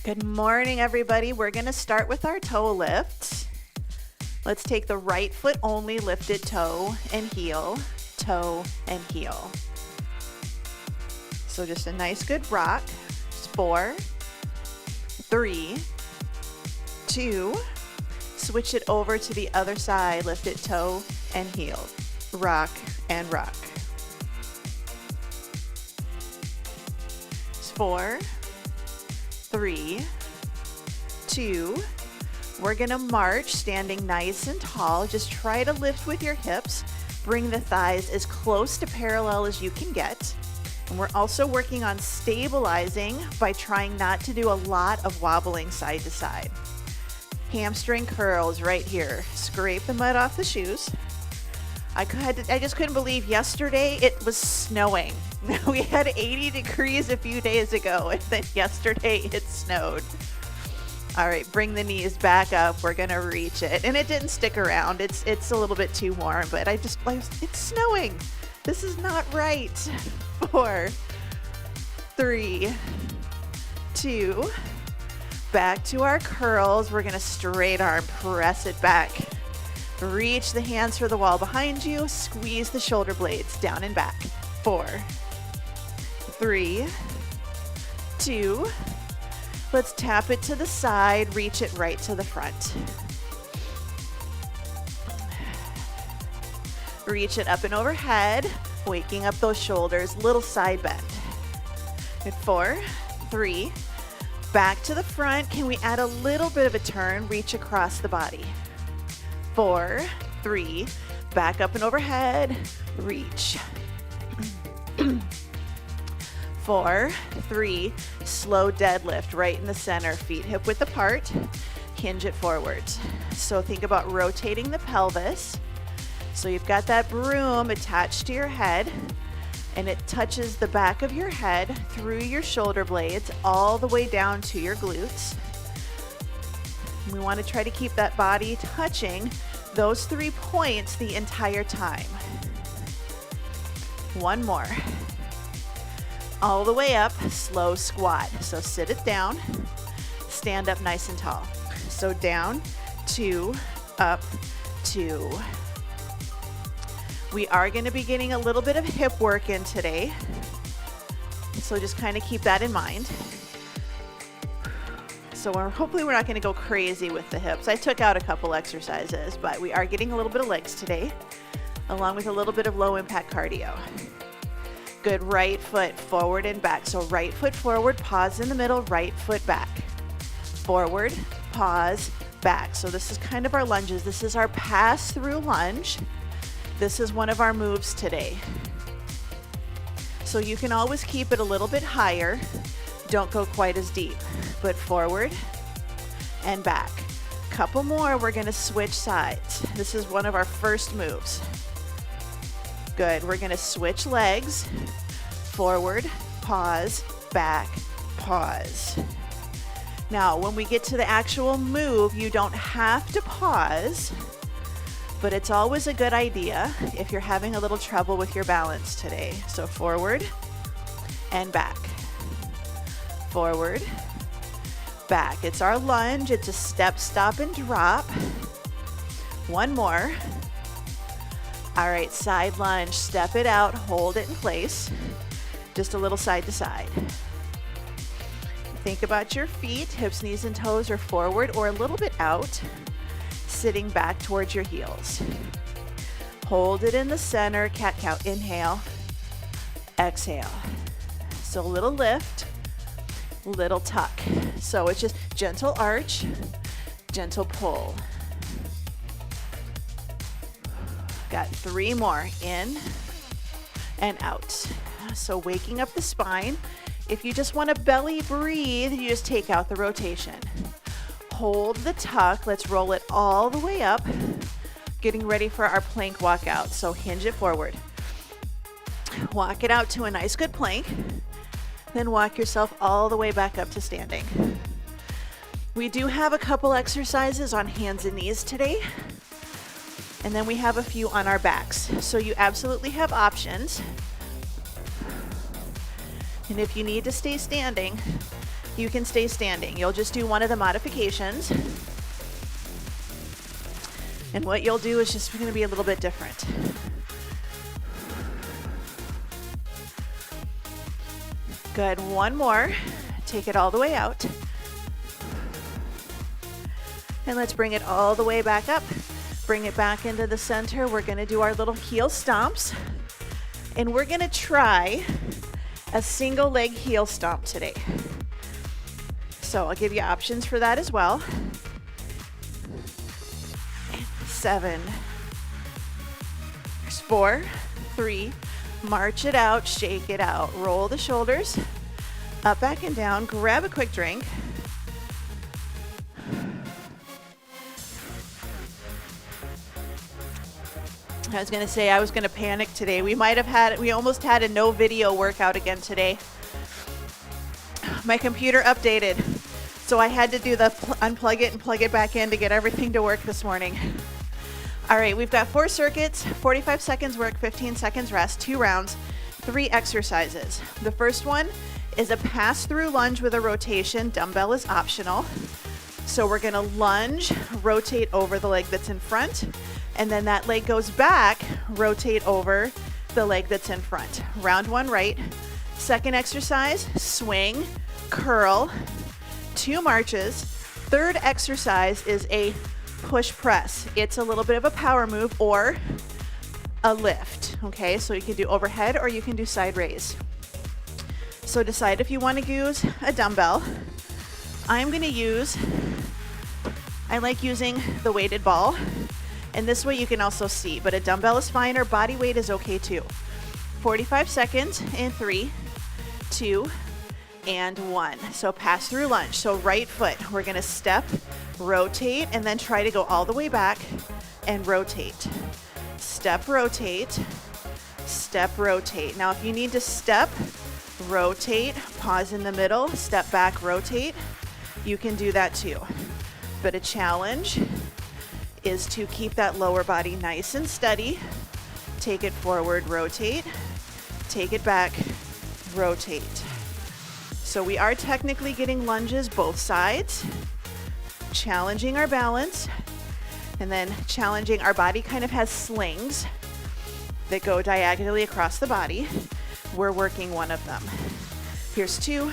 Good morning, everybody. We're going to start with our toe lift. Let's take the right foot only, lifted toe and heel, toe and heel. So just a nice good rock. 4, 3, 2, switch it over to the other side, lifted toe and heel, rock and rock. 4, 3, 2, we're gonna march standing nice and tall. Just try to lift with your hips. Bring the thighs as close to parallel as you can get. And we're also working on stabilizing by trying not to do a lot of wobbling side to side. Hamstring curls right here. Scrape the mud off the shoes. I just couldn't believe yesterday it was snowing. We had 80 degrees a few days ago, and then yesterday it snowed. All right, bring the knees back up. We're gonna reach it, and it didn't stick around. It's a little bit too warm, but it's snowing. This is not right. 4, 3, 2, back to our curls. We're gonna straight arm, press it back. Reach the hands for the wall behind you. Squeeze the shoulder blades down and back. 4, 3, 2, let's tap it to the side, reach it right to the front. Reach it up and overhead, waking up those shoulders, little side bend. Good. 4, 3, back to the front. Can we add a little bit of a turn? Reach across the body. 4, 3, back up and overhead, reach. 4, 3, slow deadlift right in the center, feet hip width apart, hinge it forwards. So think about rotating the pelvis. So you've got that broom attached to your head, and it touches the back of your head through your shoulder blades all the way down to your glutes. We want to try to keep that body touching those 3 points the entire time. One more. All the way up, slow squat. So sit it down, stand up nice and tall. So down, 2, up, 2. We are going to be getting a little bit of hip work in today. So just kind of keep that in mind. So hopefully we're not going to go crazy with the hips. I took out a couple exercises, but we are getting a little bit of legs today, along with a little bit of low impact cardio. Good, right foot forward and back. So right foot forward, pause in the middle, right foot back. Forward, pause, back. So this is kind of our lunges. This is our pass through lunge. This is one of our moves today. So you can always keep it a little bit higher. Don't go quite as deep, but forward and back. Couple more, we're gonna switch sides. This is one of our first moves. Good, we're gonna switch legs. Forward, pause, back, pause. Now, when we get to the actual move, you don't have to pause, but it's always a good idea if you're having a little trouble with your balance today. So forward and back. Forward, back. It's our lunge. It's a step, stop, and drop. One more. All right, side lunge. Step it out, hold it in place. Just a little side to side. Think about your feet. Hips, knees, and toes are forward or a little bit out, sitting back towards your heels. Hold it in the center, cat-cow. Inhale, exhale. So a little lift, little tuck. So it's just gentle arch, gentle pull. Got 3 more, in and out. So waking up the spine. If you just want to belly breathe, you just take out the rotation. Hold the tuck. Let's roll it all the way up. Getting ready for our plank walkout. So hinge it forward. Walk it out to a nice good plank. Then walk yourself all the way back up to standing. We do have a couple exercises on hands and knees today. And then we have a few on our backs. So you absolutely have options. And if you need to stay standing, you can stay standing. You'll just do one of the modifications. And what you'll do is just going to be a little bit different. Good, one more. Take it all the way out. And let's bring it all the way back up. Bring it back into the center. We're gonna do our little heel stomps. And we're gonna try a single leg heel stomp today. So I'll give you options for that as well. 7. There's 4, 3, march it out, shake it out. Roll the shoulders, up, back, and down. Grab a quick drink. I was gonna say I was gonna panic today. We almost had a no video workout again today. My computer updated, so I had to do the unplug it and plug it back in to get everything to work this morning. All right, we've got 4 circuits, 45 seconds work, 15 seconds rest, 2 rounds, 3 exercises. The first one is a pass-through lunge with a rotation. Dumbbell is optional. So we're gonna lunge, rotate over the leg that's in front, and then that leg goes back, rotate over the leg that's in front. Round 1 right. Second exercise, swing, curl, 2 marches. Third exercise is a push press. It's a little bit of a power move or a lift, okay? So you can do overhead or you can do side raise. So decide if you want to use a dumbbell. I like using the weighted ball, and this way you can also see, but a dumbbell is fine or body weight is okay too. 45 seconds in 3, 2, and 1. So pass through lunge. So right foot, we're gonna step, rotate, and then try to go all the way back and rotate. Step, rotate, step, rotate. Now if you need to step, rotate, pause in the middle, step back, rotate, you can do that too. But a challenge is to keep that lower body nice and steady. Take it forward, rotate, take it back, rotate. So we are technically getting lunges both sides, challenging our balance, and then challenging our body kind of has slings that go diagonally across the body. We're working one of them. Here's 2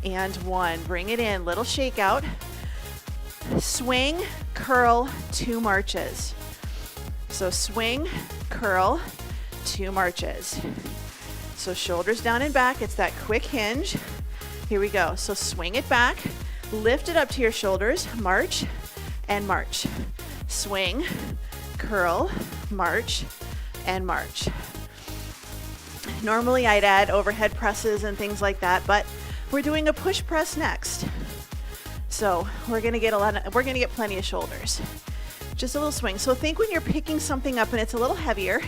and 1. Bring it in, little shakeout. Swing, curl, 2 marches. So swing, curl, 2 marches. So shoulders down and back, it's that quick hinge. Here we go. So swing it back, lift it up to your shoulders, march and march. Swing, curl, march, and march. Normally I'd add overhead presses and things like that, but we're doing a push press next. So we're gonna get plenty of shoulders. Just a little swing. So think when you're picking something up and it's a little heavier,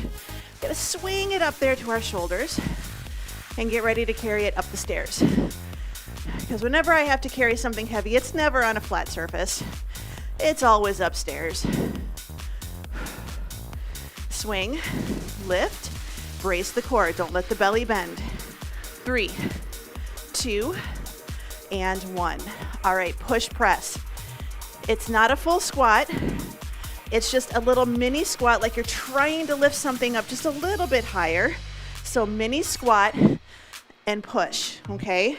gotta swing it up there to our shoulders and get ready to carry it up the stairs. Because whenever I have to carry something heavy, it's never on a flat surface. It's always upstairs. Swing, lift, brace the core. Don't let the belly bend. 3, 2, and 1. All right, push press. It's not a full squat. It's just a little mini squat, like you're trying to lift something up just a little bit higher. So mini squat and push, okay?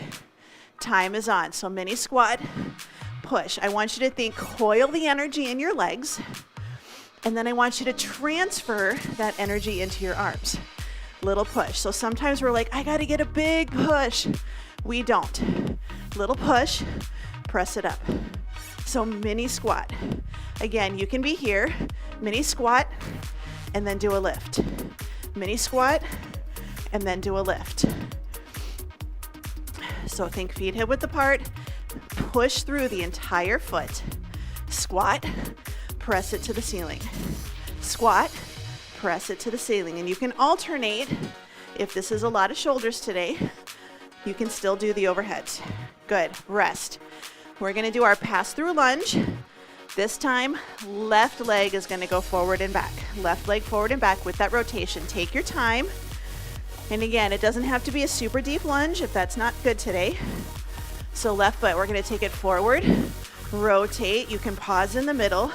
Time is on. So mini squat, push. I want you to think, coil the energy in your legs, and then I want you to transfer that energy into your arms. Little push. So sometimes we're like, I gotta get a big push. We don't. Little push, press it up. So mini squat. Again, you can be here, mini squat, and then do a lift. Mini squat, and then do a lift. So think feet hip width apart, push through the entire foot. Squat, press it to the ceiling. Squat, press it to the ceiling. And you can alternate. If this is a lot of shoulders today, you can still do the overheads. Good, rest. We're gonna do our pass-through lunge. This time, left leg is gonna go forward and back. Left leg forward and back with that rotation. Take your time. And again, it doesn't have to be a super deep lunge if that's not good today. So left foot, we're gonna take it forward, rotate. You can pause in the middle,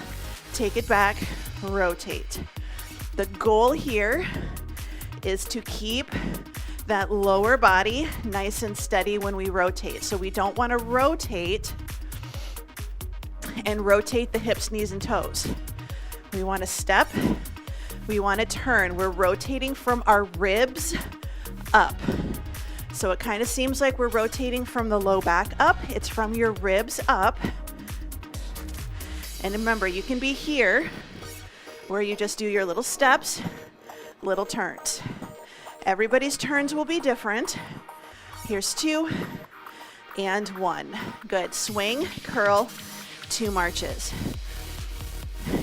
take it back, rotate. The goal here is to keep that lower body nice and steady when we rotate. So we don't want to rotate and rotate the hips, knees, and toes. We want to step, we want to turn. We're rotating from our ribs up. So it kind of seems like we're rotating from the low back up. It's from your ribs up. And remember, you can be here where you just do your little steps, little turns. Everybody's turns will be different. Here's 2 and 1. Good. Swing, curl, 2 marches.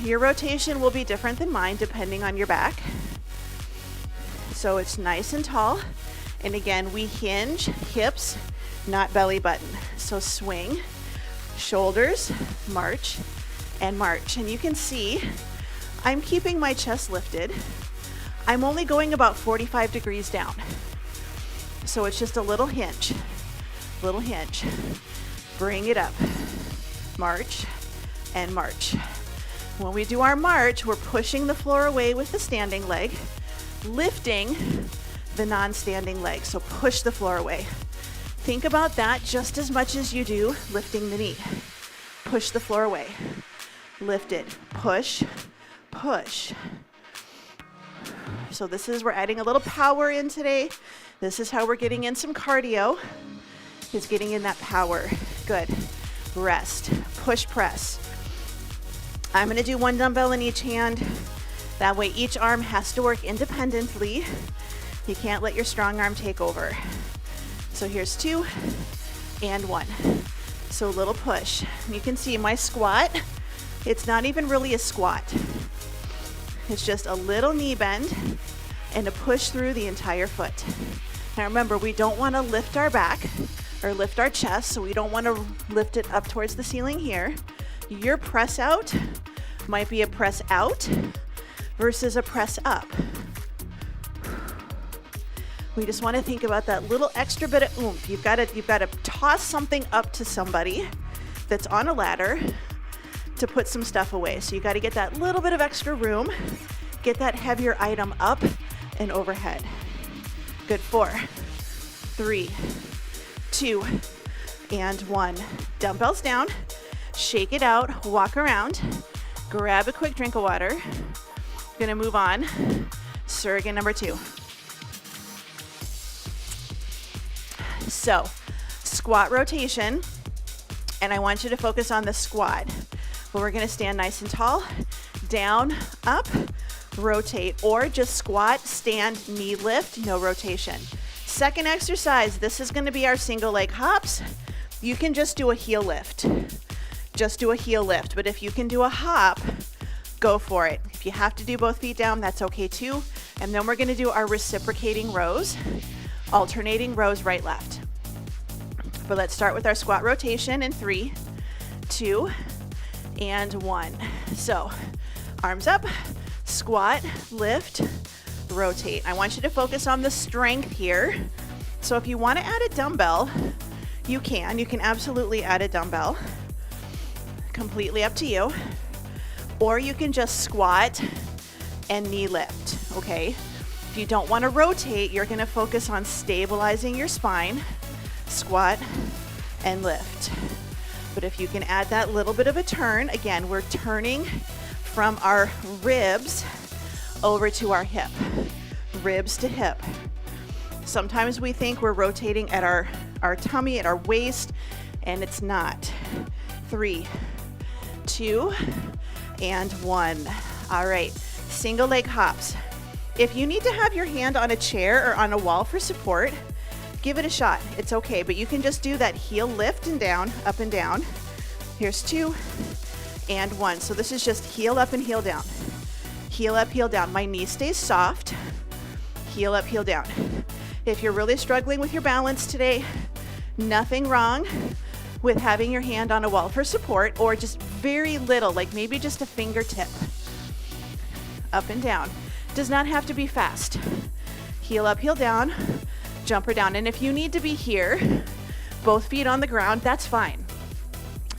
Your rotation will be different than mine depending on your back. So it's nice and tall. And again, we hinge hips, not belly button. So swing, shoulders, march, and march. And you can see I'm keeping my chest lifted. I'm only going about 45 degrees down. So it's just a little hinge, little hinge. Bring it up, march, and march. When we do our march, we're pushing the floor away with the standing leg, lifting the non-standing leg. So push the floor away. Think about that just as much as you do lifting the knee. Push the floor away, lift it, push, push. So this is, we're adding a little power in today. This is how we're getting in some cardio, is getting in that power. Good. Rest, push, press. I'm gonna do 1 dumbbell in each hand. That way each arm has to work independently. You can't let your strong arm take over. So here's 2 and 1. So a little push. You can see my squat, it's not even really a squat. It's just a little knee bend and a push through the entire foot. Now remember, we don't want to lift our back or lift our chest, so we don't want to lift it up towards the ceiling here. Your press out might be a press out versus a press up. We just want to think about that little extra bit of oomph. You've got to toss something up to somebody that's on a ladder to put some stuff away. So you got to get that little bit of extra room, get that heavier item up and overhead. Good. 4, 3, 2, and 1. Dumbbells down, shake it out, walk around, grab a quick drink of water. Gonna move on. Surrogate number 2. So, squat rotation, and I want you to focus on the squat. But we're gonna stand nice and tall, down, up, rotate, or just squat, stand, knee lift, no rotation. Second exercise, this is gonna be our single leg hops. You can just do a heel lift. Just do a heel lift, but if you can do a hop, go for it. If you have to do both feet down, that's okay too. And then we're gonna do our reciprocating rows, alternating rows, right, left. But let's start with our squat rotation in 3, 2, and 1. So arms up, squat, lift, rotate. I want you to focus on the strength here. So if you want to add a dumbbell, you can absolutely add a dumbbell. Completely up to you. Or you can just squat and knee lift, okay? If you don't want to rotate, you're going to focus on stabilizing your spine, squat and lift. But if you can add that little bit of a turn, again, we're turning from our ribs over to our hip, ribs to hip. Sometimes we think we're rotating at our tummy, at our waist, and it's not. 3, 2, and 1. All right, single leg hops. If you need to have your hand on a chair or on a wall for support, give it a shot. It's okay, but you can just do that heel lift and down, up and down. Here's 2 and 1. So this is just heel up and heel down. Heel up, heel down. My knee stays soft. Heel up, heel down. If you're really struggling with your balance today, nothing wrong with having your hand on a wall for support, or just very little, like maybe just a fingertip. Up and down. Does not have to be fast. Heel up, heel down, jumper down. And if you need to be here, both feet on the ground, that's fine.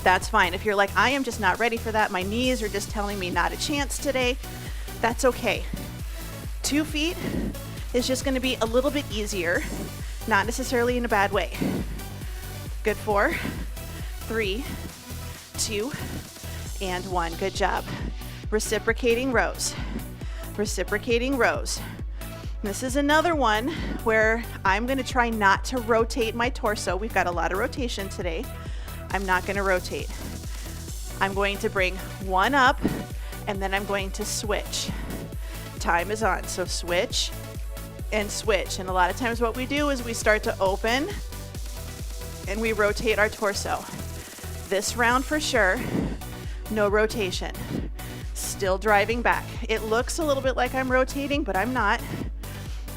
That's fine. If you're like, I am just not ready for that, my knees are just telling me not a chance today, that's okay. 2 feet is just gonna be a little bit easier, not necessarily in a bad way. Good, 4, 3, 2, and 1. Good job. Reciprocating rows. Reciprocating rows. This is another one where I'm gonna try not to rotate my torso. We've got a lot of rotation today. I'm not gonna rotate. I'm going to bring one up and then I'm going to switch. Time is on, so switch and switch. And a lot of times what we do is we start to open and we rotate our torso. This round for sure, no rotation. Still driving back. It looks a little bit like I'm rotating, but I'm not.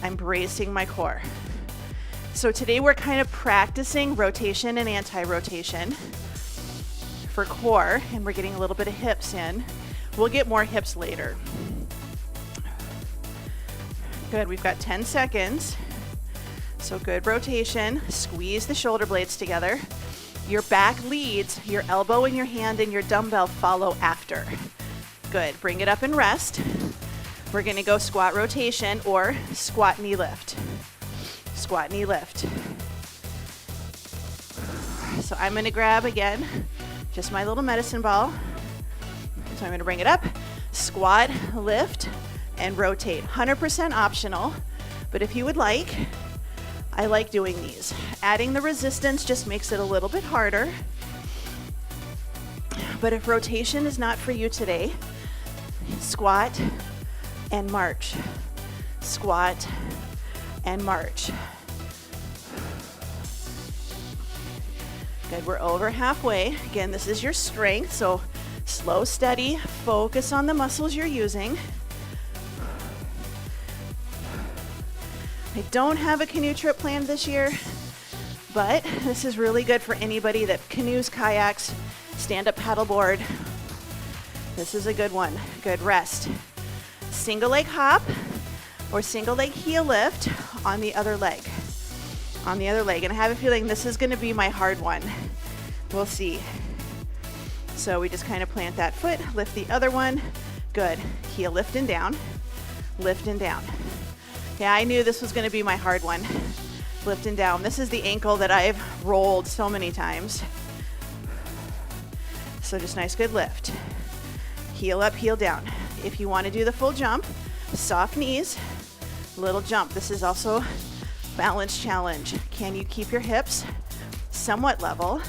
I'm bracing my core. So today we're kind of practicing rotation and anti-rotation for core, and we're getting a little bit of hips in. We'll get more hips later. Good, we've got 10 seconds. So good rotation. Squeeze the shoulder blades together. Your back leads, your elbow and your hand and your dumbbell follow after. Good, bring it up and rest. We're gonna go squat rotation or squat knee lift. Squat knee lift. So I'm gonna grab again, just my little medicine ball. So I'm gonna bring it up, squat, lift, and rotate. 100% optional, but if you would like, I like doing these. Adding the resistance just makes it a little bit harder. But if rotation is not for you today, squat and march. Squat and march. Good, we're over halfway. Again, this is your strength, so slow, steady, focus on the muscles you're using. I don't have a canoe trip planned this year, but this is really good for anybody that canoes, kayaks, stand-up paddleboard. This is a good one. Good, rest. Single leg hop or single leg heel lift on the other leg. On the other leg, and I have a feeling this is gonna be my hard one. We'll see. So we just kind of plant that foot, lift the other one. Good, heel lift and down, lift and down. Yeah, I knew this was gonna be my hard one. Lift and down. This is the ankle that I've rolled so many times. So just nice, good lift. Heel up, heel down. If you wanna do the full jump, soft knees, little jump. This is also balance challenge. Can you keep your hips somewhat level?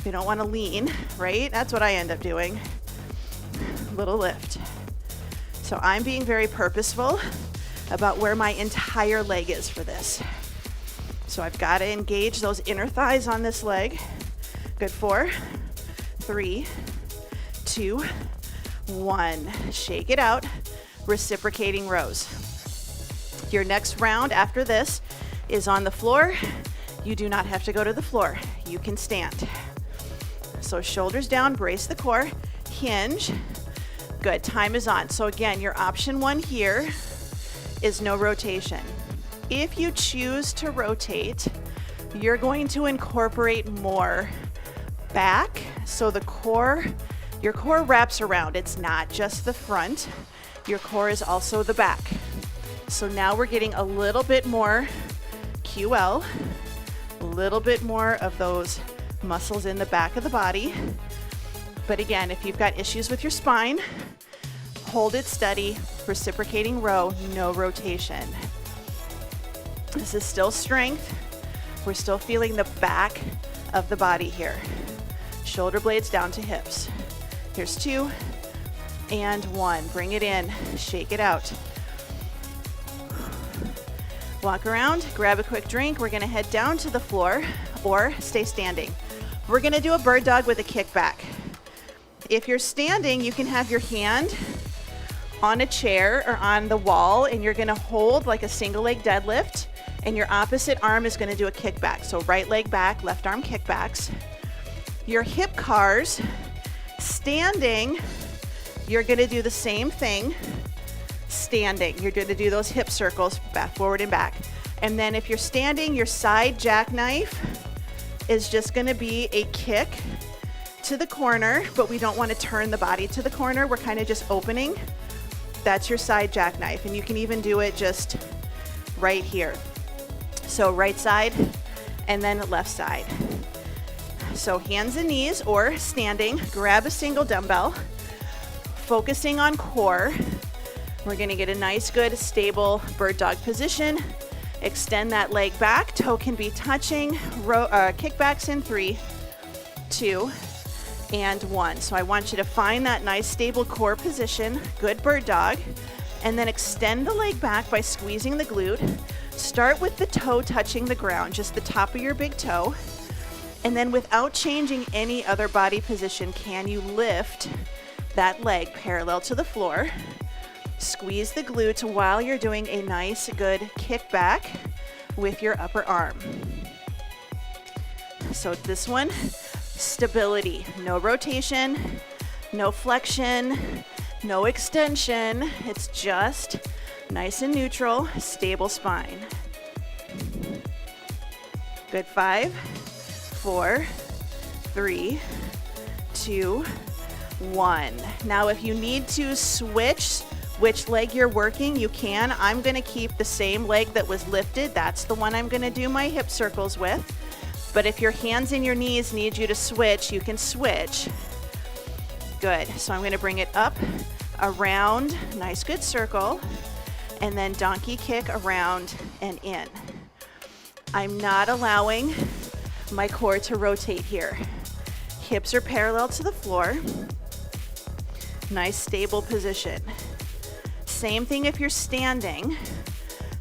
You don't wanna lean, right? That's what I end up doing. Little lift. So I'm being very purposeful about where my entire leg is for this. So I've got to engage those inner thighs on this leg. Good, 4, 3, 2, 1. Shake it out, reciprocating rows. Your next round after this is on the floor. You do not have to go to the floor. You can stand. So shoulders down, brace the core, hinge. Good, time is on. So again, your option 1 here is no rotation. If you choose to rotate, you're going to incorporate more back. So the core, your core wraps around. It's not just the front. Your core is also the back. So now we're getting a little bit more QL, a little bit more of those muscles in the back of the body. But again, if you've got issues with your spine, hold it steady, reciprocating row, no rotation. This is still strength. We're still feeling the back of the body here. Shoulder blades down to hips. Here's 2 and 1. Bring it in, shake it out. Walk around, grab a quick drink. We're gonna head down to the floor or stay standing. We're gonna do a bird dog with a kickback. If you're standing, you can have your hand on a chair or on the wall, and you're gonna hold like a single leg deadlift, and your opposite arm is gonna do a kickback. So right leg back, left arm kickbacks. Your hip cars, standing, you're gonna do the same thing, standing. You're gonna do those hip circles, back, forward, and back. And then if you're standing, your side jackknife is just gonna be a kick to the corner, but we don't wanna turn the body to the corner. We're kind of just opening. That's your side jackknife, and you can even do it just right here. So right side and then left side. So hands and knees or standing, grab a single dumbbell, focusing on core. We're gonna get a nice, good, stable bird dog position. Extend that leg back, toe can be touching, kickbacks in 3, 2, and 1. So I want you to find that nice, stable core position, good bird dog, and then extend the leg back by squeezing the glute. Start with the toe touching the ground, just the top of your big toe. And then without changing any other body position, can you lift that leg parallel to the floor? Squeeze the glute while you're doing a nice, good kickback with your upper arm. So this one, stability, no rotation, no flexion, no extension. It's just nice and neutral, stable spine. Good, 5, 4, 3, 2, 1. Now if you need to switch which leg you're working, you can. I'm gonna keep the same leg that was lifted. That's the one I'm gonna do my hip circles with. But if your hands and your knees need you to switch, you can switch. Good, so I'm gonna bring it up, around, nice good circle, and then donkey kick around and in. I'm not allowing my core to rotate here. Hips are parallel to the floor. Nice stable position. Same thing if you're standing.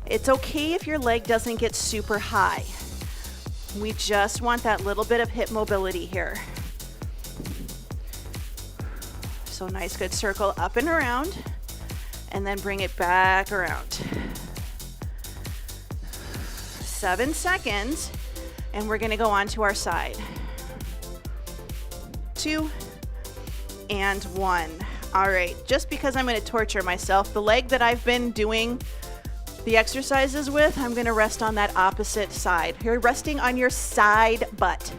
It's okay if your leg doesn't get super high. We just want that little bit of hip mobility here. So nice good circle up and around, and then bring it back around. 7 seconds, and we're gonna go on to our side. 2 and 1. All right, just because I'm gonna torture myself, the leg that I've been doing the exercises with, I'm gonna rest on that opposite side. You're resting on your side butt.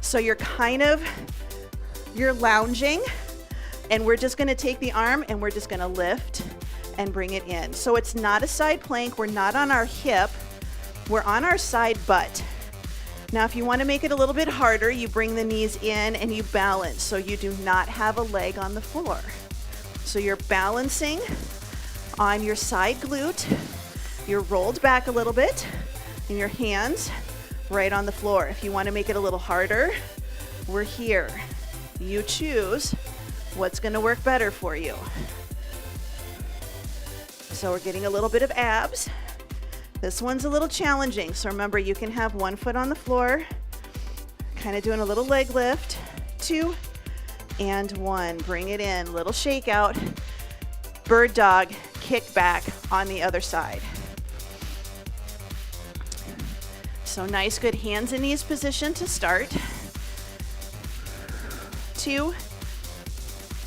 So you're lounging, and we're just gonna take the arm and we're just gonna lift and bring it in. So it's not a side plank, we're not on our hip, we're on our side butt. Now, if you wanna make it a little bit harder, you bring the knees in and you balance, so you do not have a leg on the floor. So you're balancing on your side glute, you're rolled back a little bit, and your hands right on the floor. If you wanna make it a little harder, we're here. You choose what's gonna work better for you. So we're getting a little bit of abs. This one's a little challenging, so remember you can have one foot on the floor, kind of doing a little leg lift, 2 and 1. Bring it in, little shakeout, bird dog, kick back on the other side. So nice, good hands and knees position to start. 2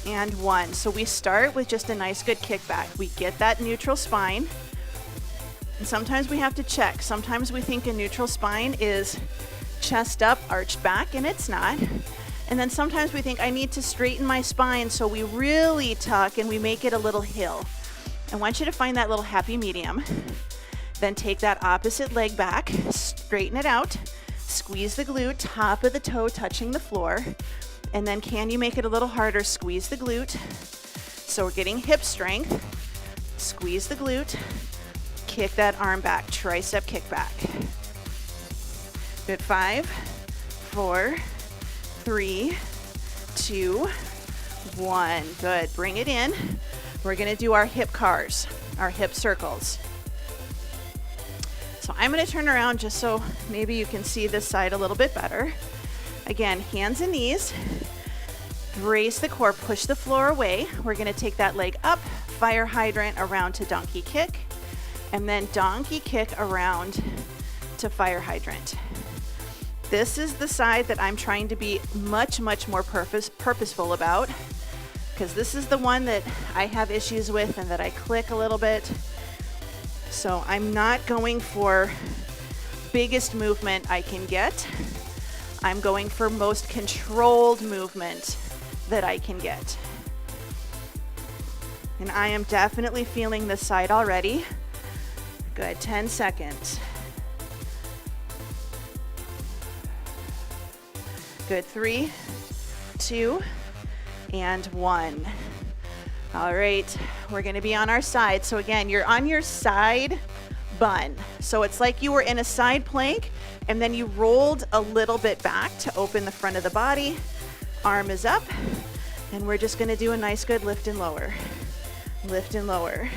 and 1. So we start with just a nice, good kickback. We get that neutral spine. And sometimes we have to check. Sometimes we think a neutral spine is chest up, arched back, and it's not. And then sometimes we think I need to straighten my spine, so we really tuck and we make it a little hill. I want you to find that little happy medium. Then take that opposite leg back, straighten it out, squeeze the glute, top of the toe touching the floor. And then can you make it a little harder? Squeeze the glute. So we're getting hip strength. Squeeze the glute. Kick that arm back, tricep kick back. Good, 5, 4, 3, 2, 1. Good, bring it in. We're gonna do our hip cars, our hip circles. So I'm gonna turn around just so maybe you can see this side a little bit better. Again, hands and knees. Brace the core, push the floor away. We're gonna take that leg up, fire hydrant around to donkey kick, and then donkey kick around to fire hydrant. This is the side that I'm trying to be much, much more purposeful about, because this is the one that I have issues with and that I click a little bit. So I'm not going for biggest movement I can get. I'm going for most controlled movement that I can get. And I am definitely feeling this side already. Good, 10 seconds. Good, 3, 2, and 1. All right, we're gonna be on our side. So again, you're on your side bun. So it's like you were in a side plank and then you rolled a little bit back to open the front of the body. Arm is up, and we're just gonna do a nice good lift and lower. Lift and lower.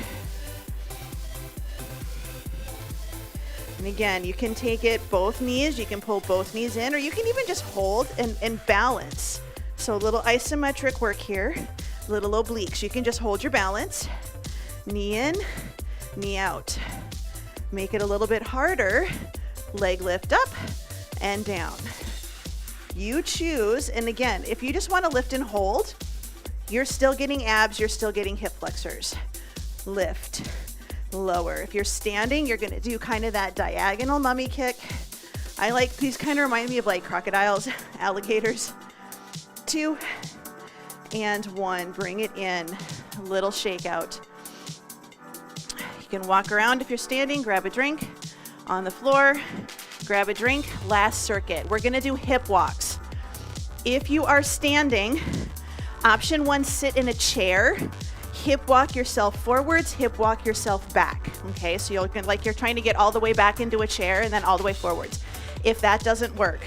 And again, you can take it both knees, you can pull both knees in, or you can even just hold and balance. So a little isometric work here, little obliques. You can just hold your balance, knee in, knee out. Make it a little bit harder, leg lift up and down. You choose, and again, if you just want to lift and hold, you're still getting abs, you're still getting hip flexors. Lift, lower. If you're standing, you're gonna do kind of that diagonal mummy kick. I like, these kind of remind me of like crocodiles, alligators. 2 and 1, bring it in, a little shakeout. You can walk around if you're standing, grab a drink on the floor, grab a drink, last circuit. We're gonna do hip walks. If you are standing, option 1, sit in a chair, hip walk yourself forwards, hip walk yourself back. Okay, so you're like you're trying to get all the way back into a chair and then all the way forwards. If that doesn't work,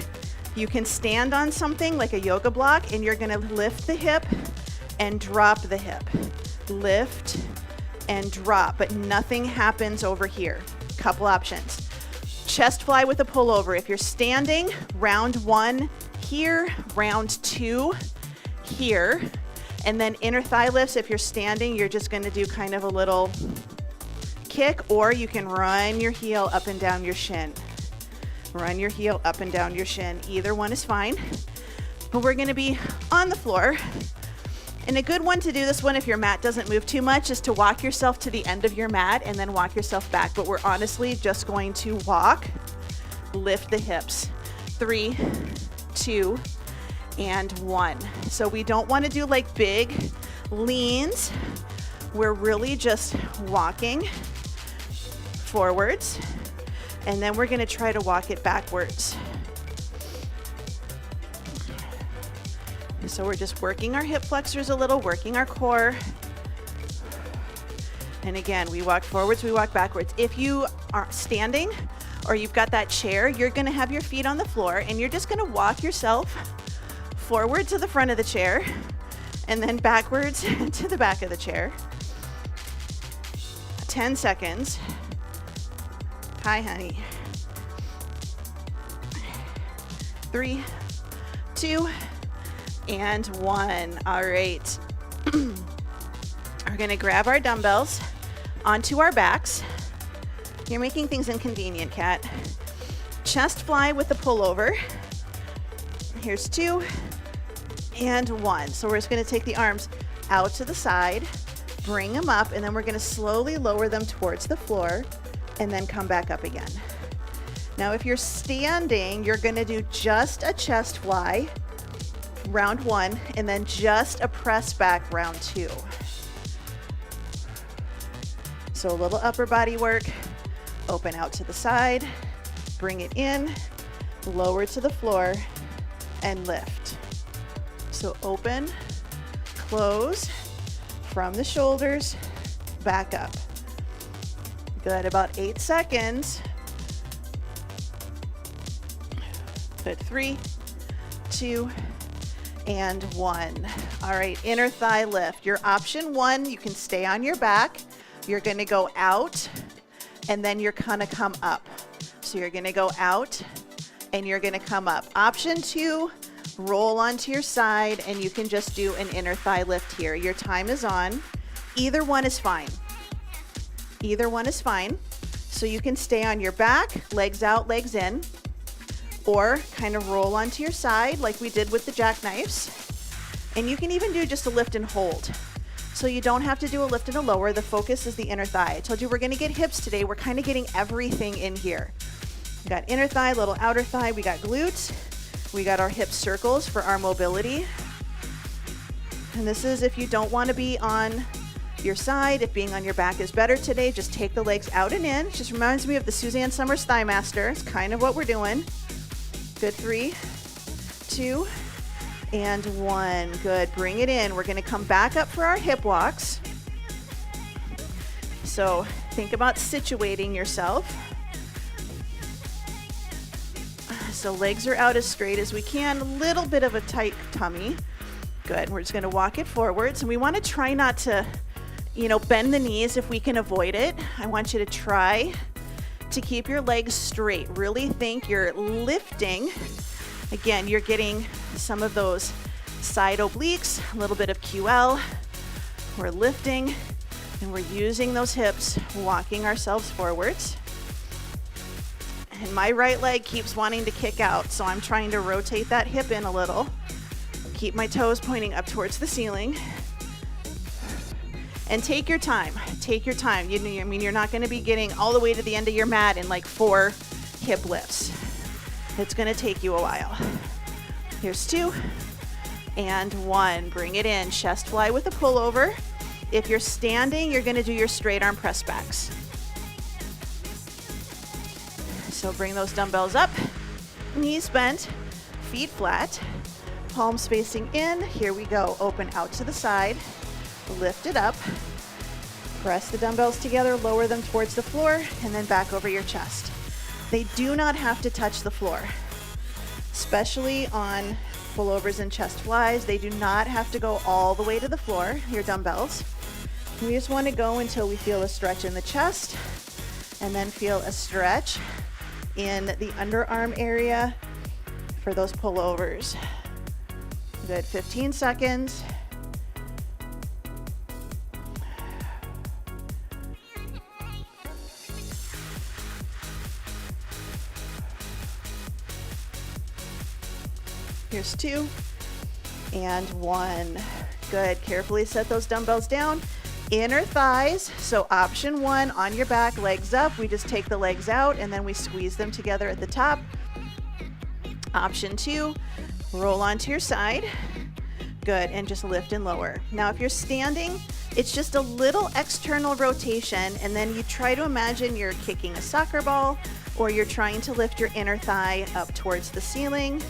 you can stand on something like a yoga block and you're gonna lift the hip and drop the hip. Lift and drop, but nothing happens over here. Couple options. Chest fly with a pullover. If you're standing, round 1 here, round 2 here, and then inner thigh lifts. If you're standing, you're just gonna do kind of a little kick, or you can run your heel up and down your shin. Run your heel up and down your shin. Either one is fine. But we're gonna be on the floor. And a good one to do this one if your mat doesn't move too much is to walk yourself to the end of your mat and then walk yourself back. But we're honestly just going to walk, lift the hips. 3, 2, and 1. So we don't want to do like big leans. We're really just walking forwards, and then we're going to try to walk it backwards. So we're just working our hip flexors a little, working our core. And again, we walk forwards, we walk backwards. If you are standing or you've got that chair, you're going to have your feet on the floor and you're just going to walk yourself forward to the front of the chair and then backwards to the back of the chair. 10 seconds. Hi, honey. 3, 2, and 1. All right. We're gonna grab our dumbbells onto our backs. You're making things inconvenient, Kat. Chest fly with the pullover. Here's 2 and 1. So we're just gonna take the arms out to the side, bring them up, and then we're gonna slowly lower them towards the floor and then come back up again. Now, if you're standing, you're gonna do just a chest fly, round 1, and then just a press back, round 2. So a little upper body work, open out to the side, bring it in, lower to the floor, and lift. So open, close, from the shoulders, back up. Good, about 8 seconds. Good, 3, 2, and 1. All right, inner thigh lift. Your option 1, you can stay on your back. You're gonna go out, and then you're gonna come up. So you're gonna go out, and you're gonna come up. Option 2, roll onto your side, and you can just do an inner thigh lift here. Your time is on. Either one is fine. Either one is fine. So you can stay on your back, legs out, legs in, or kind of roll onto your side like we did with the jackknives. And you can even do just a lift and hold. So you don't have to do a lift and a lower. The focus is the inner thigh. I told you we're gonna get hips today. We're kind of getting everything in here. We got inner thigh, little outer thigh. We got glutes. We got our hip circles for our mobility. And this is if you don't want to be on your side, if being on your back is better today, just take the legs out and in. Just reminds me of the Suzanne Summers Thigh Master. It's kind of what we're doing. Good, 3, 2, and 1. Good, bring it in. We're gonna come back up for our hip walks. So think about situating yourself. So legs are out as straight as we can, a little bit of a tight tummy. Good, we're just gonna walk it forwards, and we wanna try not to, bend the knees if we can avoid it. I want you to try to keep your legs straight. Really think you're lifting. Again, you're getting some of those side obliques, a little bit of QL. We're lifting, and we're using those hips, walking ourselves forwards. And my right leg keeps wanting to kick out, so I'm trying to rotate that hip in a little. Keep my toes pointing up towards the ceiling. And take your time. Take your time. You're not going to be getting all the way to the end of your mat in like 4 hip lifts. It's going to take you a while. Here's 2 and 1. Bring it in. Chest fly with a pullover. If you're standing, you're going to do your straight arm press backs. So bring those dumbbells up, knees bent, feet flat, palms facing in. Here we go. Open out to the side. Lift it up. Press the dumbbells together, lower them towards the floor, and then back over your chest. They do not have to touch the floor, especially on pullovers and chest flies. They do not have to go all the way to the floor, your dumbbells. We just want to go until we feel a stretch in the chest, and then feel a stretch in the underarm area for those pullovers. Good, 15 seconds. Here's 2 and 1. Good, carefully set those dumbbells down. Inner thighs, so option 1 on your back, legs up. We just take the legs out and then we squeeze them together at the top. Option 2, roll onto your side. Good, and just lift and lower. Now if you're standing, it's just a little external rotation, and then you try to imagine you're kicking a soccer ball, or you're trying to lift your inner thigh up towards the ceiling.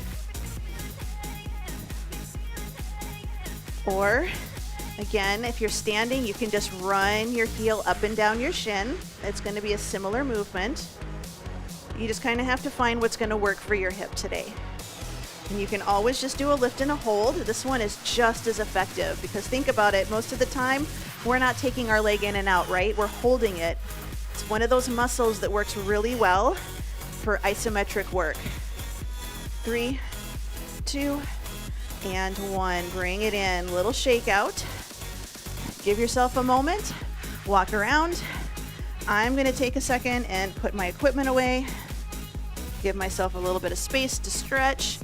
Or again, if you're standing, you can just run your heel up and down your shin. It's going to be a similar movement. You just kind of have to find what's going to work for your hip today. And you can always just do a lift and a hold. This one is just as effective, because think about it, most of the time we're not taking our leg in and out, right? We're holding it. It's one of those muscles that works really well for isometric work. 3, 2, and 1. Bring it in. Little shake out. Give yourself a moment. Walk around. I'm going to take a second and put my equipment away. Give myself a little bit of space to stretch.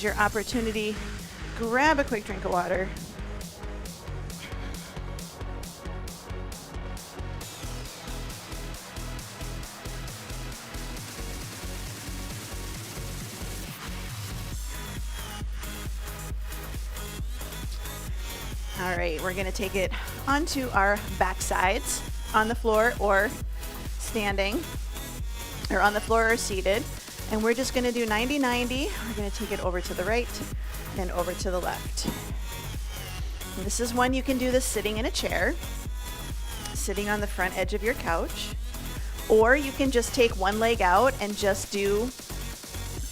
Your opportunity, grab a quick drink of water. All right, we're going to take it onto our back sides on the floor or standing, or on the floor or seated. And we're just going to do 90-90. We're going to take it over to the right and over to the left. And this is one you can do this sitting in a chair, sitting on the front edge of your couch. Or you can just take one leg out and just do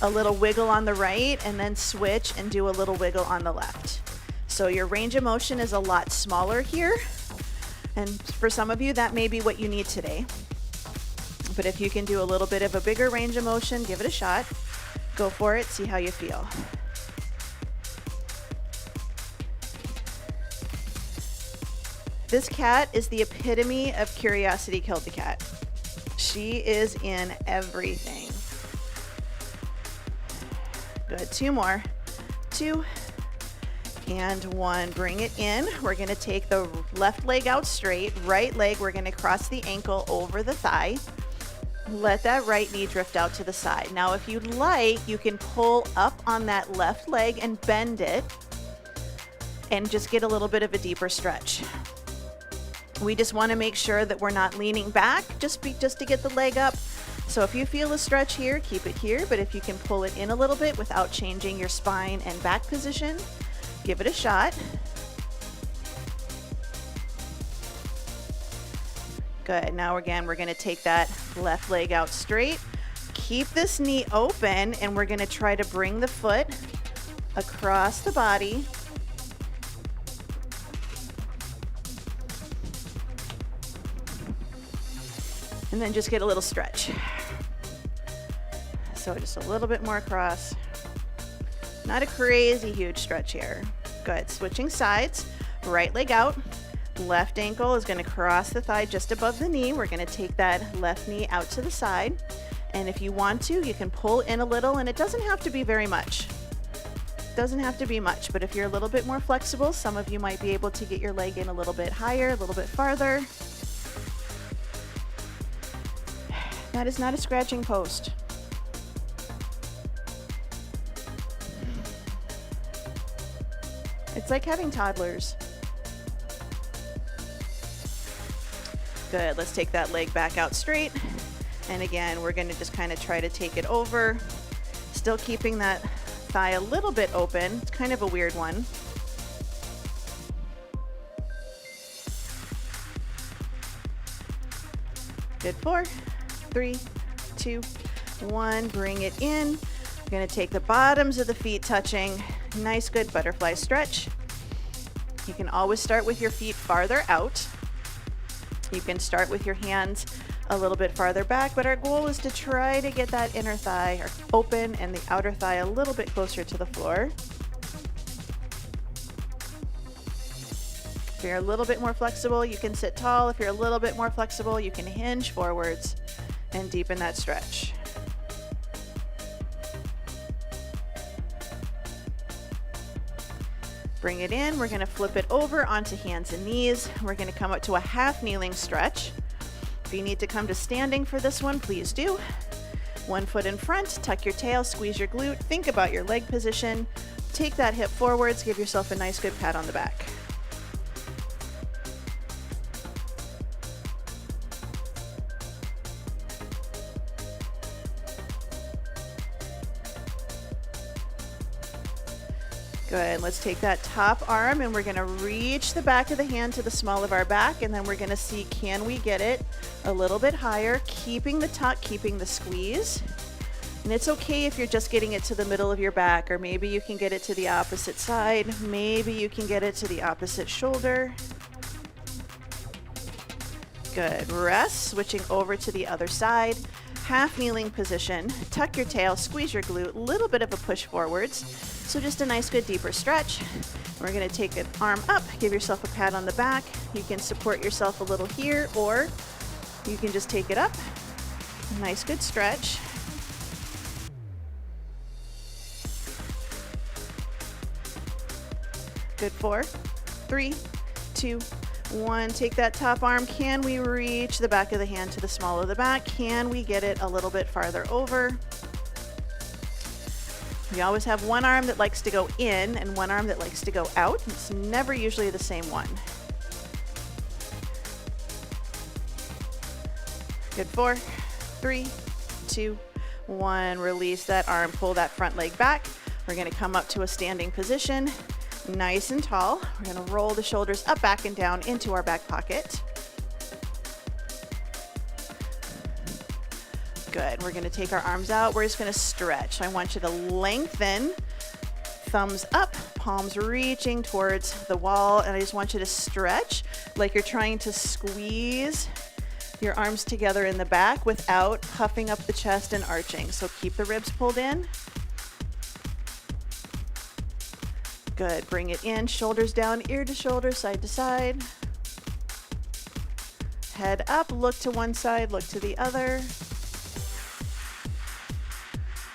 a little wiggle on the right and then switch and do a little wiggle on the left. So your range of motion is a lot smaller here. And for some of you, that may be what you need today. But if you can do a little bit of a bigger range of motion, give it a shot. Go for it, see how you feel. This cat is the epitome of curiosity killed the cat. She is in everything. Good, 2 more. 2 and 1. Bring it in. We're going to take the left leg out straight. Right leg, we're going to cross the ankle over the thigh. Let that right knee drift out to the side. Now, if you'd like, you can pull up on that left leg and bend it and just get a little bit of a deeper stretch. We just want to make sure that we're not leaning back just to get the leg up. So if you feel a stretch here, keep it here, but if you can pull it in a little bit without changing your spine and back position, give it a shot. Good. Now again, we're going to take that left leg out straight. Keep this knee open, and we're going to try to bring the foot across the body. And then just get a little stretch. So just a little bit more across. Not a crazy huge stretch here. Good. Switching sides. Right leg out. Left ankle is going to cross the thigh just above the knee. We're going to take that left knee out to the side. And if you want to, you can pull in a little, and it doesn't have to be very much. Doesn't have to be much, but if you're a little bit more flexible, some of you might be able to get your leg in a little bit higher, a little bit farther. That is not a scratching post. It's like having toddlers. Good, let's take that leg back out straight. And again, we're gonna just kind of try to take it over. Still keeping that thigh a little bit open. It's kind of a weird one. Good, 4, 3, 2, 1, bring it in. We're gonna take the bottoms of the feet touching. Nice, good butterfly stretch. You can always start with your feet farther out. You can start with your hands a little bit farther back, but our goal is to try to get that inner thigh open and the outer thigh a little bit closer to the floor. If you're a little bit more flexible, you can sit tall. If you're a little bit more flexible, you can hinge forwards and deepen that stretch. Bring it in. We're going to flip it over onto hands and knees. We're going to come up to a half kneeling stretch. If you need to come to standing for this one, please do. 1 foot in front, tuck your tail, squeeze your glute, think about your leg position, take that hip forwards, give yourself a nice good pat on the back. Good, let's take that top arm and we're gonna reach the back of the hand to the small of our back, and then we're gonna see, can we get it a little bit higher, keeping the tuck, keeping the squeeze. And it's okay if you're just getting it to the middle of your back, or maybe you can get it to the opposite side. Maybe you can get it to the opposite shoulder. Good, rest, switching over to the other side. Half kneeling position, tuck your tail, squeeze your glute, little bit of a push forwards. So just a nice good deeper stretch. We're gonna take an arm up, give yourself a pat on the back. You can support yourself a little here, or you can just take it up. A nice good stretch. Good, 4, 3, 2, 1. Take that top arm. Can we reach the back of the hand to the small of the back? Can we get it a little bit farther over? You always have one arm that likes to go in and one arm that likes to go out. It's never usually the same one. Good, 4, 3, 2, 1. Release that arm, pull that front leg back. We're gonna come up to a standing position, nice and tall. We're gonna roll the shoulders up, back, and down into our back pocket. Good. We're going to take our arms out. We're just going to stretch. I want you to lengthen, thumbs up, palms reaching towards the wall, and I just want you to stretch like you're trying to squeeze your arms together in the back without puffing up the chest and arching. So keep the ribs pulled in. Good. Bring it in, shoulders down, ear to shoulder, side to side. Head up, look to one side, look to the other.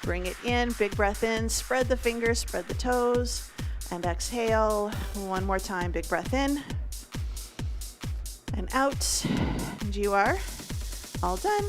Bring it in, big breath in, spread the fingers, spread the toes, and exhale. One more time, big breath in and out. And you are all done.